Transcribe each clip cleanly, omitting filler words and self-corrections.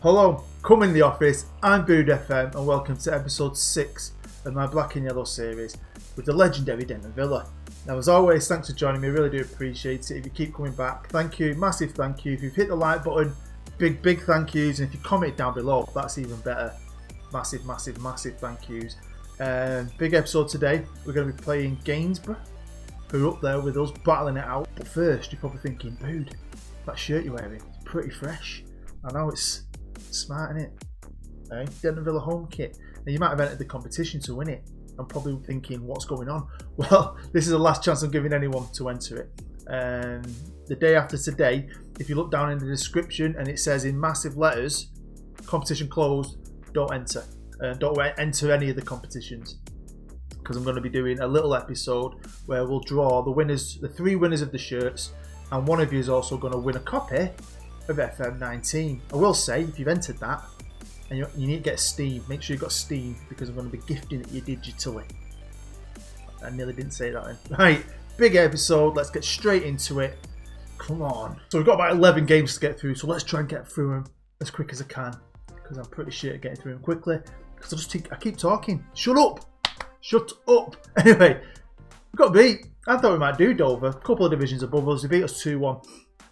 Hello, come in the office, I'm Bood FM and welcome to episode 6 of my Black and Yellow series with the legendary Denton Villa. Now as always, thanks for joining me, I really do appreciate it. If you keep coming back, thank you, massive thank you. If you've hit the like button, big thank yous, and if you comment down below, that's even better. Massive thank yous. Big episode today, we're going to be playing Gainsborough, who are up there with us battling it out. But first, you're probably thinking, Bood, that shirt you're wearing, it's pretty fresh. I know it's smart, innit? Eh? Denton Villa home kit. Now you might have entered the competition to win it. I'm probably thinking, what's going on? Well, this is the last chance I'm giving anyone to enter it. The day after today, if you look down in the description and it says in massive letters, competition closed, don't enter. Don't enter any of the competitions. Because I'm going to be doing a little episode where we'll draw the winners, the 3 winners of the shirts, and one of you is also going to win a copy of FM19. I will say, if you've entered that, and you need to get Steam, make sure you've got Steam, because I'm going to be gifting it you digitally. I nearly didn't say that then. Right, big episode, let's get straight into it. Come on. So we've got about 11 games to get through, so let's try and get through them as quick as I can, because I'm pretty shit at getting through them quickly, because I keep talking. Shut up! Shut up! Anyway, we got beat. I thought we might do Dover, a couple of divisions above us. They beat us 2-1.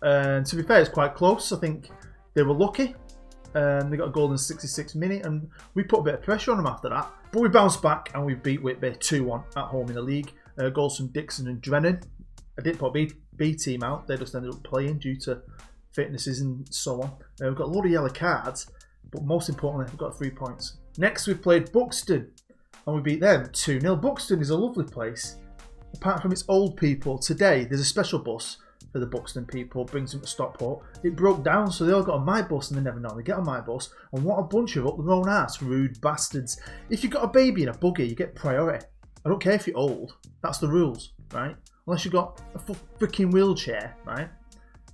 And to be fair, it's quite close. I think they were lucky. They got a goal in the 66th minute, and we put a bit of pressure on them after that. But we bounced back and we beat Whitby 2-1 at home in the league. Goals from Dixon and Drennan. I didn't put B team out. They just ended up playing due to fitnesses and so on. We've got a load of yellow cards, but most importantly, we've got 3 points. Next, we played Buxton, and we beat them 2-0. Buxton is a lovely place. Apart from its old people, today there's a special bus for the Buxton people, brings them to Stockport. It broke down, so they all got on my bus and they never normally get on my bus. And what a bunch of up their own ass, rude bastards. If you've got a baby in a buggy, you get priority. I don't care if you're old, that's the rules, right? Unless you've got a freaking wheelchair, right?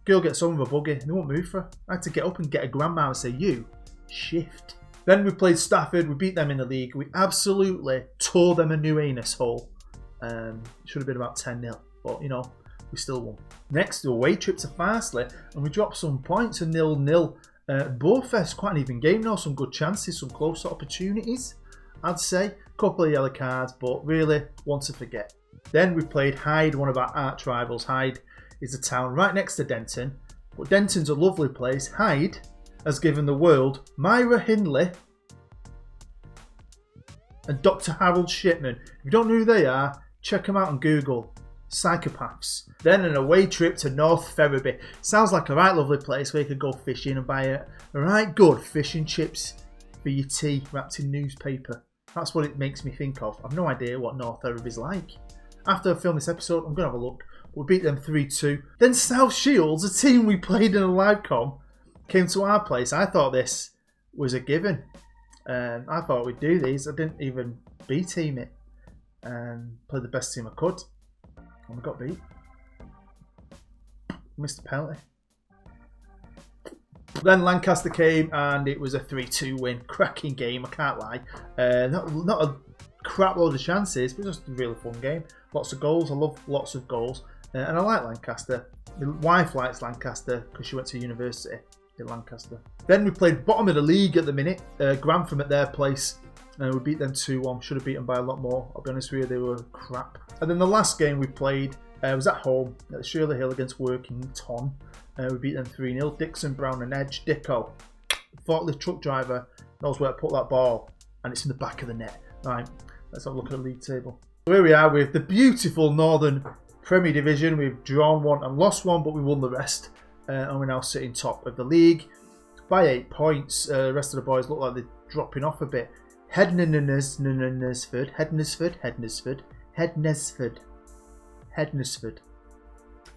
Girl gets on with a buggy and they won't move for her. I had to get up and get a grandma and say, you, shift. Then we played Stafford, we beat them in the league. We absolutely tore them a new anus hole. It should have been about 10-0, but you know, we still won. Next, the away trip to Farsley, and we dropped some points, a 0-0. Bowfest, quite an even game now, some good chances, some close opportunities, I'd say. Couple of yellow cards, but really, one to forget. Then we played Hyde, one of our arch rivals. Hyde is a town right next to Denton, but Denton's a lovely place. Hyde has given the world Myra Hindley and Dr. Harold Shipman. If you don't know who they are, check them out on Google. Psychopaths. Then an away trip to North Ferriby. Sounds like a right lovely place where you could go fishing and buy a right good fish and chips for your tea wrapped in newspaper. That's what it makes me think of. I've no idea what North Ferriby's like. After I film this episode, I'm going to have a look. We beat them 3-2. Then South Shields, a team we played in a live com, came to our place. I thought this was a given. I thought we'd do these. I didn't even B-team it. Played the best team I could. And we got beat. Missed a penalty. Then Lancaster came and it was a 3-2 win. Cracking game, I can't lie. Not a crap load of chances, but just a really fun game. Lots of goals. I love lots of goals. And I like Lancaster. My wife likes Lancaster because she went to university in Lancaster. Then we played bottom of the league at the minute. Grantham at their place. We beat them 2-1. Should have beaten by a lot more. I'll be honest with you, they were crap. And then the last game we played was at home at Shirley Hill against Workington. We beat them 3-0. Dixon, Brown and Edge. Dicko, forklift truck driver, knows where to put that ball. And it's in the back of the net. Right, let's have a look at the league table. So here we are with the beautiful Northern Premier Division. We've drawn 1 and lost 1, but we won the rest. And we're now sitting top of the league by 8 points. The rest of the boys look like they're dropping off a bit. Hednesford.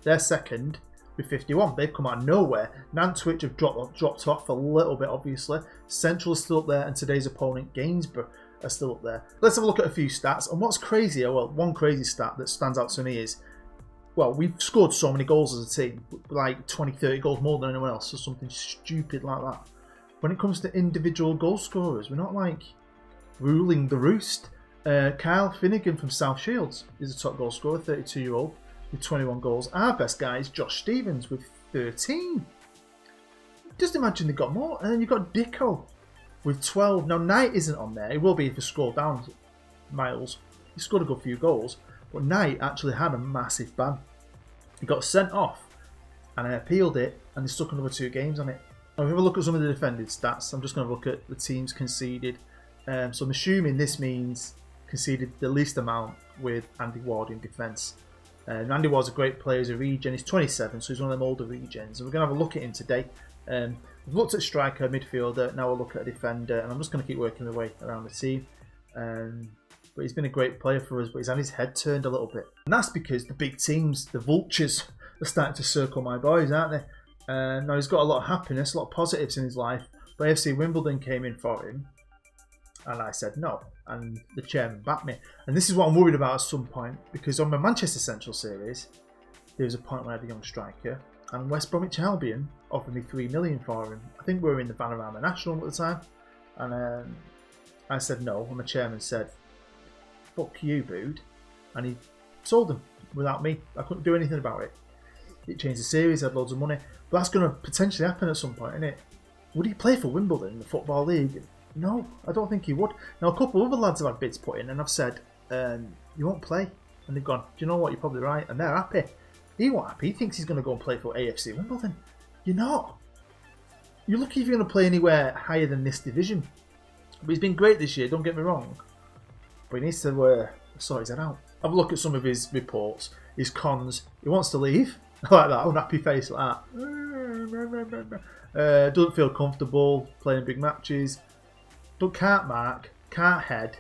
They're second with 51. They've come out of nowhere. Nantwich have dropped off a little bit, obviously. Central is still up there, and today's opponent, Gainsborough, are still up there. Let's have a look at a few stats. And what's crazier, well, one crazy stat that stands out to me is, well, we've scored so many goals as a team, like 20, 30 goals more than anyone else, or something stupid like that. When it comes to individual goal scorers, we're not like ruling the roost. Kyle Finnegan from South Shields is a top goal scorer, 32-year-old with 21 goals. Our best guy is Josh Stevens with 13. Just imagine they got more. And then you've got Dicko with 12. Now, Knight isn't on there. It will be if you scroll down miles. He scored a good few goals. But Knight actually had a massive ban. He got sent off. And I appealed it. And they stuck another 2 games on it. Now, if we have a look at some of the defended stats, I'm just going to look at the teams conceded. So I'm assuming this means conceded the least amount with Andy Ward in defence. Andy Ward's a great player as a regen. He's 27, so he's one of them older regens. And we're going to have a look at him today. We've looked at striker, midfielder. Now we'll look at a defender. And I'm just going to keep working my way around the team. But he's been a great player for us, but he's had his head turned a little bit. And that's because the big teams, the vultures, are starting to circle my boys, aren't they? Now he's got a lot of happiness, a lot of positives in his life. But AFC Wimbledon came in for him. And I said no, and the chairman backed me. And this is what I'm worried about at some point, because on my Manchester Central series, there was a point where I had a young striker, and West Bromwich Albion offered me $3 million for him. I think we were in the Panorama National at the time, and I said no, and the chairman said, "Fuck you, Bood," and he sold him without me. I couldn't do anything about it. It changed the series, had loads of money, but that's going to potentially happen at some point, isn't it? Would he play for Wimbledon in the Football League? No, I don't think he would. Now, a couple of other lads have had bids put in, and I've said, you won't play. And they've gone, do you know what, you're probably right. And they're happy. He won't happy. He thinks he's going to go and play for AFC Wimbledon. You're not. You're lucky if you're going to play anywhere higher than this division. But he's been great this year, don't get me wrong. But he needs to sort his head out. Have a look at some of his reports, his cons. He wants to leave. I like that, unhappy face like that. Doesn't feel comfortable playing big matches. But can't mark, can't head.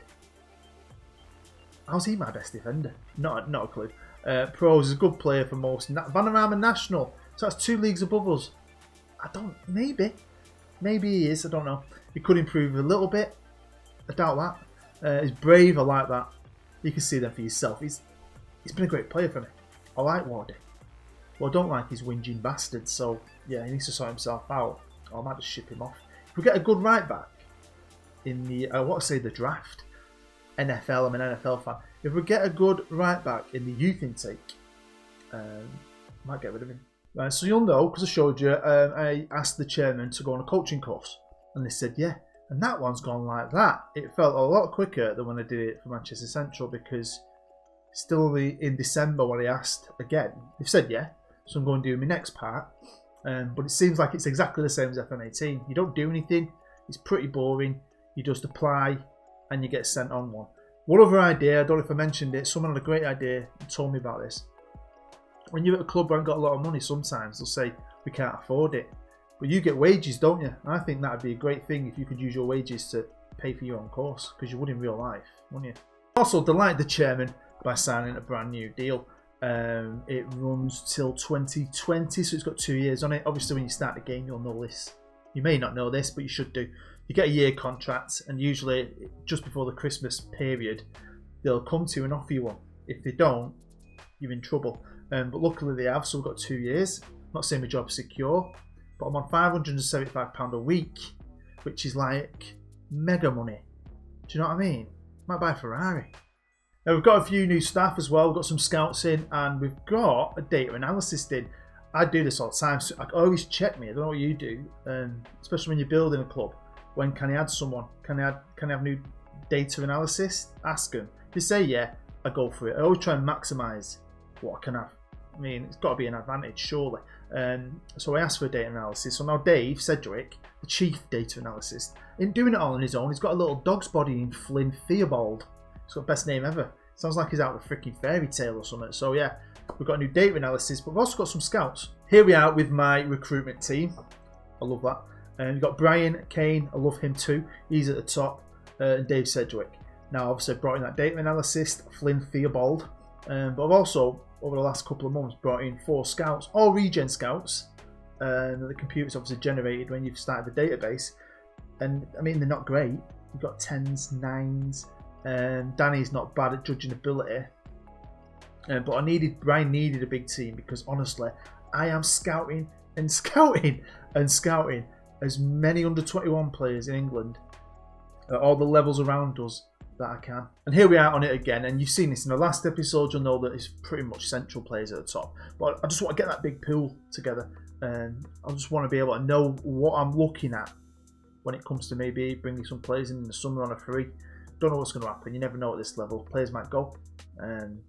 How's he my best defender? Not a clue. Pros is a good player for most. Panorama National, so that's 2 leagues above us. Maybe he is, I don't know. He could improve a little bit. I doubt that. He's brave, I like that. You can see that for yourself. He's been a great player for me. I like Wardy. Well, I don't like his whinging bastard, so yeah, he needs to sort himself out. Or I might just ship him off. If we get a good right back, in the the draft, NFL, I'm an NFL fan. If we get a good right back in the youth intake, might get rid of him. So you'll know, because I showed you, I asked the chairman to go on a coaching course, and they said yeah, and that one's gone like that. It felt a lot quicker than when I did it for Manchester Central, because still only in December when I asked again, they've said yeah, so I'm going to do my next part, but it seems like it's exactly the same as FM18. You don't do anything, it's pretty boring. You just apply and you get sent on one. One other idea, I don't know if I mentioned it, someone had a great idea and told me about this. When you're at a club where you've got a lot of money, sometimes they'll say, we can't afford it. But you get wages, don't you? And I think that would be a great thing if you could use your wages to pay for your own course, because you would in real life, wouldn't you? Also, delight the chairman by signing a brand new deal. It runs till 2020, so it's got 2 years on it. Obviously, when you start the game, you'll know this. You may not know this, but you should do. You get a year contract, and usually just before the Christmas period, they'll come to you and offer you one. If they don't, you're in trouble. But luckily they have, so we've got 2 years. I'm not saying my job's secure, but I'm on £575 a week, which is like mega money. Do you know what I mean? Might buy a Ferrari. Now we've got a few new staff as well. We've got some scouts in, and we've got a data analysis in. I do this all the time, so I always check me. I don't know what you do, especially when you're building a club. When can I add someone? Can I have new data analysis? Ask them. If they say yeah, I go for it. I always try and maximise what I can have. I mean, it's got to be an advantage, surely. So I asked for data analysis. So now Dave Sedgwick, the chief data analyst, isn't doing it all on his own. He's got a little dog's body in Flynn Theobald. It's got the best name ever. Sounds like he's out of a freaking fairy tale or something. So yeah, we've got a new data analysis, but we've also got some scouts. Here we are with my recruitment team. I love that. And you've got Brian Kane, I love him too. He's at the top. And Dave Sedgwick. Now, obviously, I've brought in that data analyst, Flynn Theobald. But I've also, over the last couple of months, brought in 4 scouts, all regen scouts. The computer's obviously generated when you've started the database. And, I mean, they're not great. You've got 10s, 9s. Danny's not bad at judging ability. But Brian needed a big team, because, honestly, I am scouting and scouting and scouting as many under-21 players in England at all the levels around us that I can. And here we are on it again, and you've seen this in the last episode. You'll know that it's pretty much central players at the top, but I just want to get that big pool together. and I just want to be able to know what I'm looking at when it comes to maybe bringing some players in the summer on a free. Don't know what's going to happen. You never know at this level. Players might go, and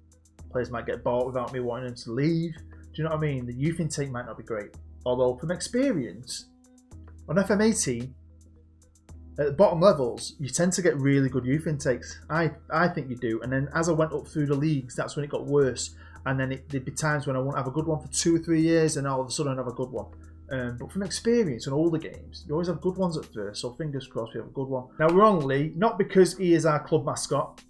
players might get bought without me wanting them to leave. Do you know what I mean? The youth intake might not be great. Although from experience, on FM18, at the bottom levels, you tend to get really good youth intakes. I think you do. And then as I went up through the leagues, that's when it got worse. And then there'd be times when I won't have a good one for 2 or 3 years, and all of a sudden I'd have a good one. But from experience in older games, you always have good ones at first, so fingers crossed we have a good one. Now we're on Lee, not because he is our club mascot,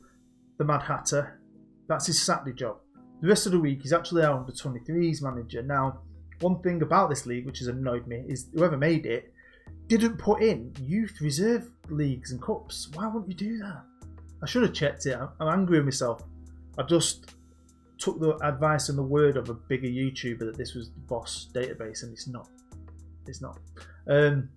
the Mad Hatter. That's his Saturday job. The rest of the week he's actually our under-23s manager. Now, one thing about this league which has annoyed me is whoever made it didn't put in youth reserve leagues and cups. Why wouldn't you do that? I should have checked it. I'm angry with myself. I just took the advice and the word of a bigger YouTuber that this was the boss database, and it's not. It's not. And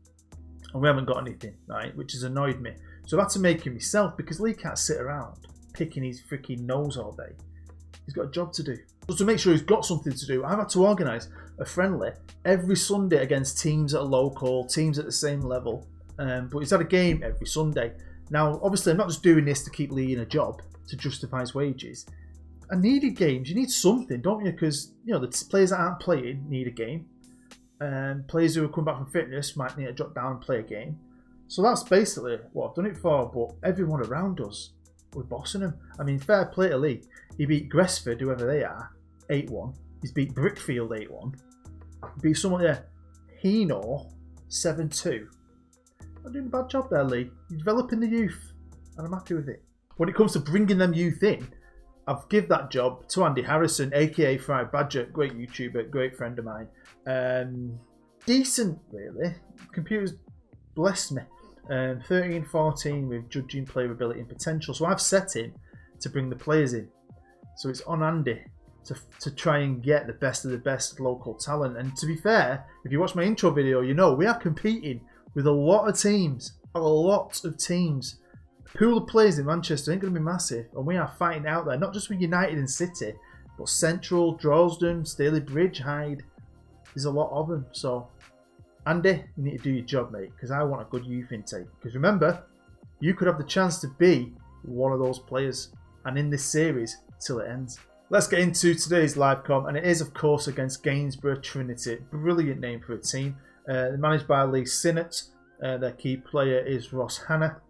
we haven't got anything, right? Which has annoyed me. So I've had to make it myself because Lee can't sit around picking his freaking nose all day. He's got a job to do. So to make sure he's got something to do, I've had to organise a friendly every Sunday against teams that are local, teams at the same level. But he's had a game every Sunday. Now, obviously, I'm not just doing this to keep Lee in a job to justify his wages. I needed games. You need something, don't you? Because, you know, the players that aren't playing need a game. And players who are coming back from fitness might need to drop down and play a game. So that's basically what I've done it for. But everyone around us, we're bossing them. I mean, fair play to Lee. He beat Gresford, whoever they are, 8-1. He's beat Brickfield 8-1. He beat someone there, Heno, 7-2. I'm doing a bad job there, Lee. You're developing the youth, and I'm happy with it. When it comes to bringing them youth in, I've given that job to Andy Harrison, aka Fried Badger, great YouTuber, great friend of mine. Decent, really. Computers blessed me. 13-14 with judging playability and potential. So I've set him to bring the players in. So it's on Andy to try and get the best of the best local talent. And to be fair, if you watch my intro video, you know we are competing with a lot of teams. A lot of teams. The pool of players in Manchester ain't going to be massive. And we are fighting out there, not just with United and City, but Central, Droylsden, Staley Bridge, Hyde. There's a lot of them. So, Andy, you need to do your job, mate, because I want a good youth intake. Because remember, you could have the chance to be one of those players. And in this series, till it ends. Let's get into today's live com, and it is, of course, against Gainsborough Trinity. Brilliant name for a team. They're managed by Lee Sinnott. Their key player is Ross Hanna.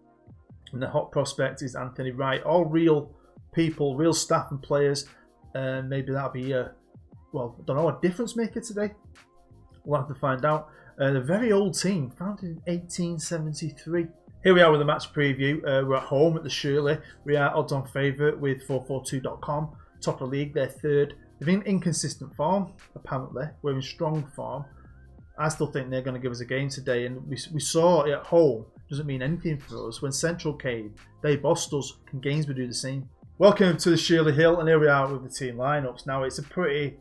And the hot prospect is Anthony Wright. All real people, real staff and players. Maybe that'll be, well, I don't know, a difference maker today. We'll have to find out. A very old team, founded in 1873. Here we are with the match preview. We're at home at the Shirley. We are odds-on favourite with 442.com. Top of the league, they're third. They've been in inconsistent form, apparently. We're in strong form. I still think they're going to give us a game today. And we saw it at home. Doesn't mean anything for us. When Central came, they bossed us. Can Gainsborough do the same? Welcome to the Shirley Hill. And here we are with the team lineups. Now, it's a pretty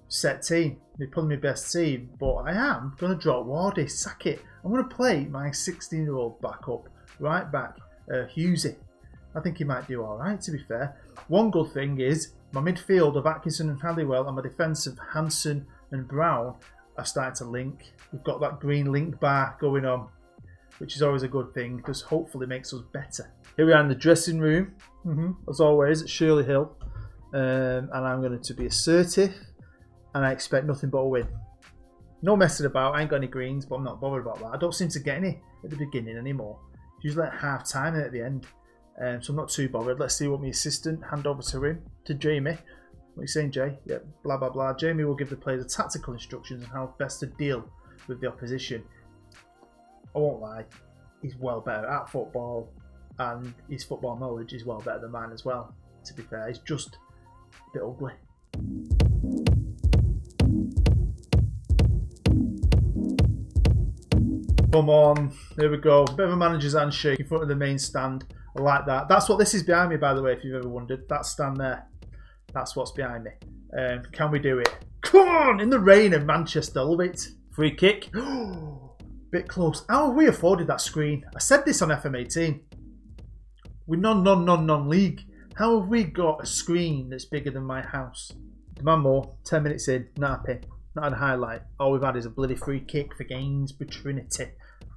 set team. They're pulling my best team. But I am going to drop Wardy. Sack it. I'm going to play my 16-year-old backup, right back, Hughesy. I think he might do all right, to be fair. One good thing is my midfield of Atkinson and Halliwell and my defence of Hanson and Brown are starting to link. We've got that green link bar going on, which is always a good thing because hopefully it makes us better. Here we are in the dressing room, as always, at Shirley Hill. And I'm going to be assertive and I expect nothing but a win. No messing about. I ain't got any greens, but I'm not bothered about that. I don't seem to get any at the beginning anymore. Usually at half time and at the end. So I'm not too bothered. Let's see what my assistant hand over to him, to Jamie. What are you saying, Jay? Yeah, blah, blah, blah. Jamie will give the players the tactical instructions on how best to deal with the opposition. I won't lie. He's well better at football and his football knowledge is well better than mine as well, to be fair. He's just a bit ugly. Come on, there we go. A bit of a manager's handshake in front of the main stand. I like that. That's what this is behind me, by the way, if you've ever wondered. That stand there. That's what's behind me. Can we do it? Come on! In the rain of Manchester. Love it. Free kick. Bit close. How have we afforded that screen? I said this on FM18. We're non-league. How have we got a screen that's bigger than my house? Demand more. 10 minutes in. Not happy. Not had a highlight. All we've had is a bloody free kick for Gainsborough Trinity.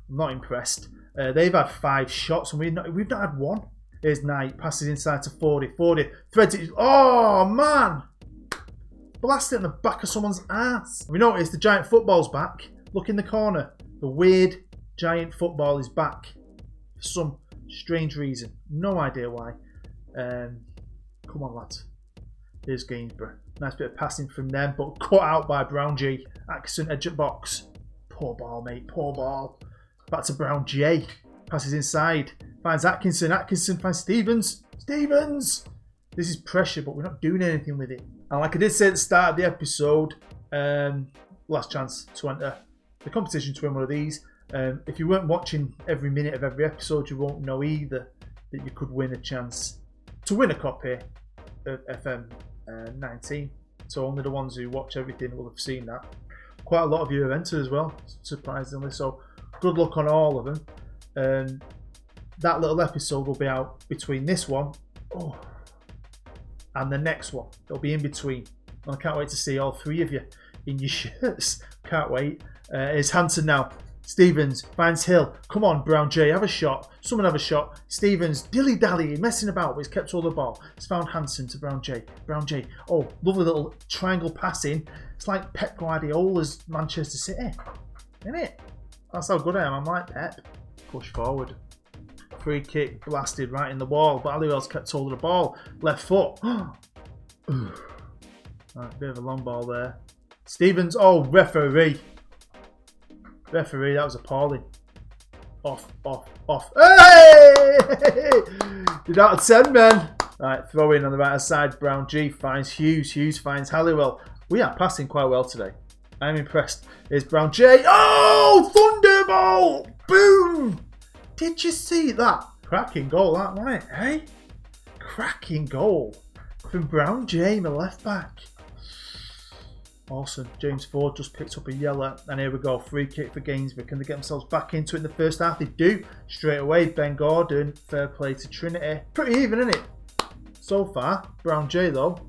I'm not impressed. They've had 5 shots and we've not had one. Here's Knight, passes inside to 40. 40 threads it. Oh man! Blast it in the back of someone's ass. We noticed the giant football's back. Look in the corner. The weird giant football is back for some strange reason. No idea why. Come on, lads. Here's Gainsborough. Nice bit of passing from them, but cut out by Brown G. Atkinson edge at box. Poor ball, mate. Poor ball. Back to Brown J. Passes inside. Finds Atkinson. Atkinson finds Stevens. Stevens! This is pressure, but we're not doing anything with it. And like I did say at the start of the episode, last chance to enter the competition to win one of these. If you weren't watching every minute of every episode, you won't know either that you could win a chance to win a copy of FM19. So only the ones who watch everything will have seen that. Quite a lot of you have entered as well, surprisingly. So good luck on all of them. That little episode will be out between this one and the next one. It'll be in between. And I can't wait to see all 3 of you in your shirts. Can't wait. It's Hanson now. Stevens finds Hill. Come on, Brown J, have a shot. Someone have a shot. Stevens dilly-dally, messing about, but he's kept hold of the ball. It's found Hanson to Brown J. Brown J. Oh, lovely little triangle passing. It's like Pep Guardiola's Manchester City. Isn't it? That's how good I am. I'm like Pep. Push forward. Free kick blasted right in the wall, but Halliwell's kept hold of the ball. Left foot. Right, bit of a long ball there. Stevens. Oh, referee. Referee, that was appalling. Off. Hey! You're out of 10, men. Right, throw in on the right side. Brown G finds Hughes. Hughes finds Halliwell. We are passing quite well today. I'm impressed. Here's Brown J. Oh, thunderbolt! Boom! Did you see that? Cracking goal, that wasn't it? Hey? Cracking goal from Brown J, my left back. Awesome. James Ford just picked up a yellow. And here we go. Free kick for Gainsborough. Can they get themselves back into it in the first half? They do. Straight away. Ben Gordon. Fair play to Trinity. Pretty even, isn't it? So far. Brown J, though.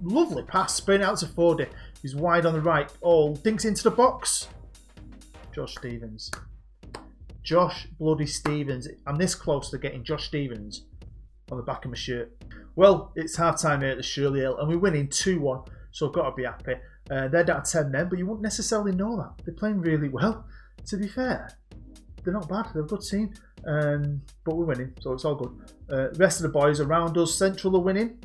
Lovely pass. Spin out to Fordy. He's wide on the right. Oh, dinks into the box. Josh Stevens. Josh bloody Stevens. I'm this close to getting Josh Stevens on the back of my shirt. Well, it's half time here at the Shirley Hill. And we're winning 2-1. So I've got to be happy. They're down to 10 men, but you wouldn't necessarily know that. They're playing really well, to be fair. They're not bad. They're a good team. But we're winning, so it's all good. Rest of the boys around us, Central are winning.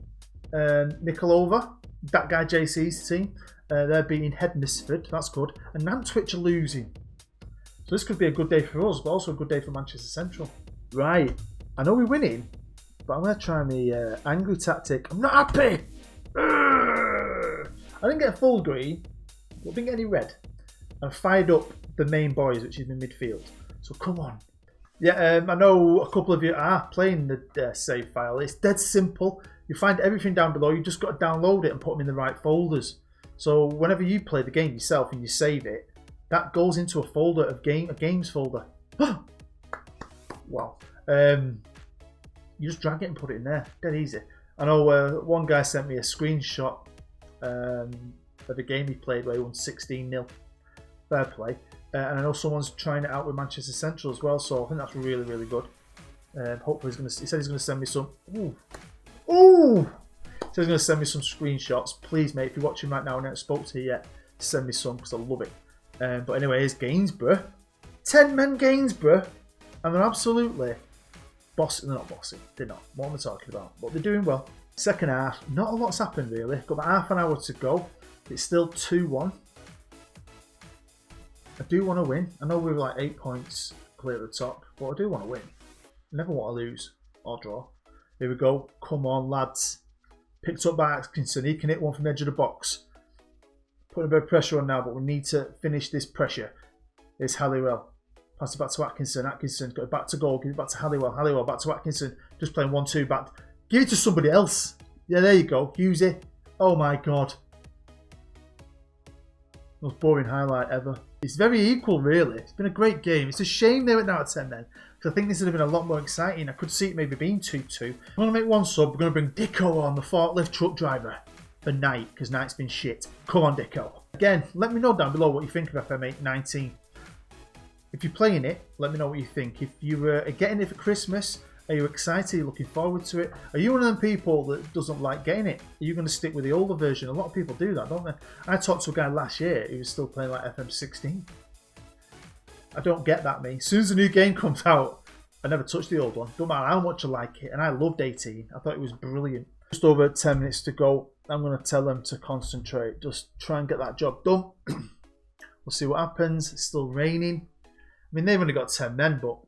Nicolova, that guy JC's team, they're beating Hednesford. That's good. And Nantwich are losing. So this could be a good day for us, but also a good day for Manchester Central. Right. I know we're winning, but I'm going to try my angry tactic. I'm not happy! I didn't get a full green, but I didn't get any red. I fired up the main boys, which is in midfield. So come on. Yeah, I know a couple of you are playing the save file. It's dead simple. You find everything down below. You just got to download it and put them in the right folders. So whenever you play the game yourself and you save it, that goes into a folder of a games folder. Wow. You just drag it and put it in there. Dead easy. I know one guy sent me a screenshot of a game he played where he won 16-0. Fair play. And I know someone's trying it out with Manchester Central as well, so I think that's really, really good. Hopefully he said he's going to send me some... Ooh! He said he's going to send me some screenshots. Please, mate, if you're watching right now and I haven't spoke to you yet, send me some because I love it. But anyway, here's Gainsborough. 10 men Gainsborough. And they're absolutely... bossing. They're not bossing. They're not. What am I talking about? But they're doing well. Second half, not a lot's happened really. Got about half an hour to go. It's still 2-1. I do want to win. I know we were like 8 points clear at the top, but I do want to win. I never want to lose or draw. Here we go. Come on, lads. Picked up by Atkinson. He can hit one from the edge of the box. Putting a bit of pressure on now, but we need to finish this pressure. Here's Halliwell. Pass it back to Atkinson. Atkinson got it back to goal. Give it back to Halliwell. Halliwell back to Atkinson. Just playing 1-2 back. Give it to somebody else. Yeah, there you go. Use it. Oh my god. Most boring highlight ever. It's very equal, really. It's been a great game. It's a shame they went down to 10 then, because I think this would have been a lot more exciting. I could see it maybe being 2-2. I'm going to make one sub. We're going to bring Dicko on, the forklift truck driver, for Knight, because Knight's been shit. Come on, Dicko. Again, let me know down below what you think of FM19. If you're playing it, let me know what you think. If you are getting it for Christmas, are you excited? Are you looking forward to it? Are you one of them people that doesn't like getting it? Are you going to stick with the older version? A lot of people do that, don't they? I talked to a guy last year who was still playing like FM16. I don't get that, me. As soon as a new game comes out, I never touch the old one. Don't matter how much I like it. And I loved 18. I thought it was brilliant. Just over 10 minutes to go. I'm going to tell them to concentrate. Just try and get that job done. We'll see what happens. It's still raining. I mean, they've only got 10 men, but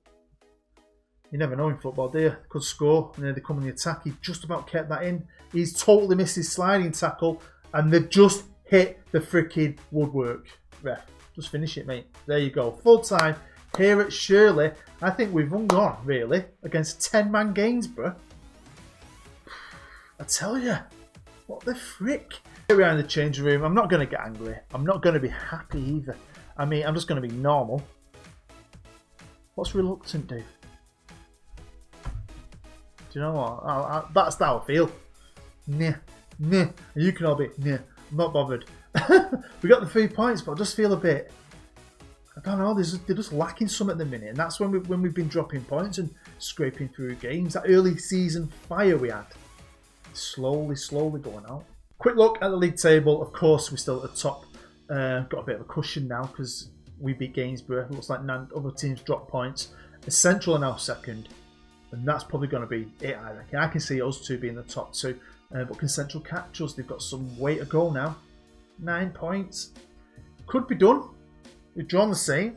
you never know in football, do you? Could score, and then they come on the attack. He just about kept that in. He's totally missed his sliding tackle, and they've just hit the freaking woodwork. Ref, just finish it, mate. There you go. Full time here at Shirley. I think we've run on, really, against 10-man games, bro. I tell you, what the frick? Here we are in the changing room. I'm not going to get angry. I'm not going to be happy either. I mean, I'm just going to be normal. What's reluctant do? Do you know what? That's how I feel. Nah. And you can all be, nah, I'm not bothered. We got the 3 points, but I just feel a bit, I don't know, they're just lacking some at the minute. And that's when we've been dropping points and scraping through games. That early season fire we had, slowly going out. Quick look at the league table. Of course, we're still at the top. Got a bit of a cushion now because we beat Gainsborough. It looks like other teams dropped points. Central are now second. And that's probably going to be it, I reckon. I can see us two being the top two. But can Central catch us? They've got some way to go now. 9 points. Could be done. We've drawn the same.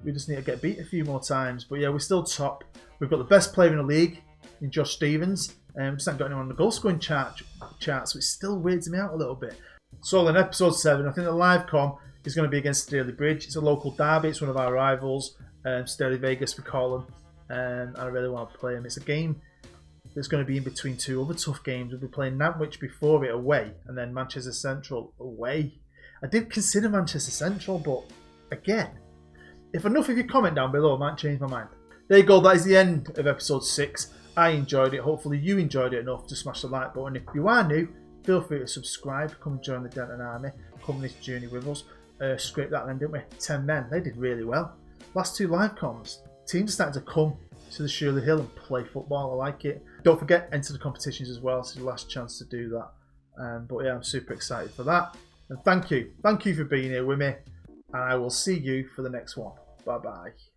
We just need to get beat a few more times. But yeah, we're still top. We've got the best player in the league in Josh Stevens. We just haven't got anyone on the goal scoring chart, so it still weirds me out a little bit. So in episode 7, I think the live com is going to be against Staley Bridge. It's a local derby. It's one of our rivals. Staley Vegas, we call them. And I really want to play them. It's a game that's going to be in between two other tough games. We'll be playing Nantwich before it away, and then Manchester Central away. I did consider Manchester Central, but again, if enough of you comment down below, I might change my mind. There you go, that is the end of episode 6. I enjoyed it. Hopefully you enjoyed it enough to smash the like button. If you are new, feel free to subscribe. Come join the Denton Army. Come on this journey with us. Scraped that then, didn't we? 10 men. They did really well. Last 2 live comms. Teams are starting to come to the Shirley Hill and play football. I like it. Don't forget, enter the competitions as well. It's your last chance to do that. But yeah, I'm super excited for that. And thank you. Thank you for being here with me. And I will see you for the next one. Bye-bye.